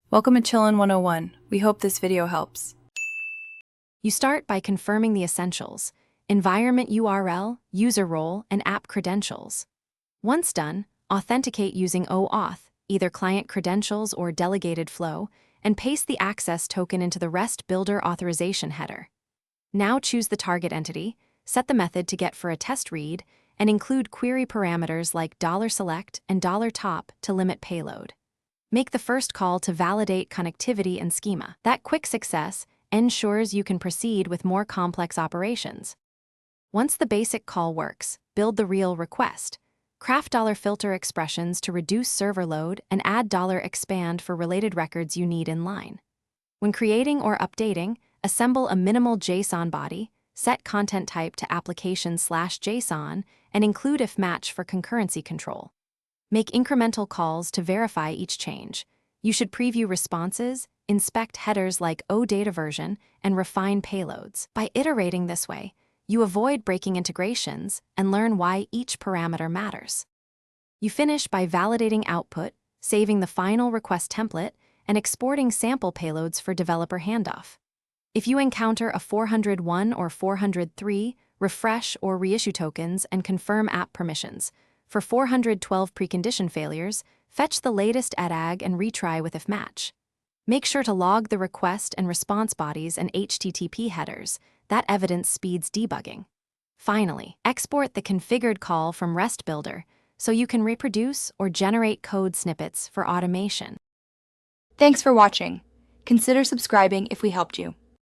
Welcome to Chillin' 101. We hope this video helps. You start by confirming the essentials: environment URL, user role, and app credentials. Once done, authenticate using OAuth, either client credentials or delegated flow, and paste the access token into the Rest Builder authorization header. Now choose the target entity, set the method to get for a test read, and include query parameters like $select and $top to limit payload. Make the first call to validate connectivity and schema. That quick success ensures you can proceed with more complex operations. Once the basic call works, build the real request. Craft $filter expressions to reduce server load and add $expand for related records you need in line. When creating or updating, assemble a minimal JSON body, set content type to application/JSON, and include if match for concurrency control. Make incremental calls to verify each change. You should preview responses, inspect headers like data version, and refine payloads. By iterating this way, you avoid breaking integrations and learn why each parameter matters. You finish by validating output, saving the final request template, and exporting sample payloads for developer handoff. If you encounter a 401 or 403, refresh or reissue tokens and confirm app permissions. For 412 precondition failures, fetch the latest ADAG and retry with if match. Make sure to log the request and response bodies and HTTP headers. That evidence speeds debugging. Finally, export the configured call from Rest Builder so you can reproduce or generate code snippets for automation. Thanks for watching. Consider subscribing if we helped you.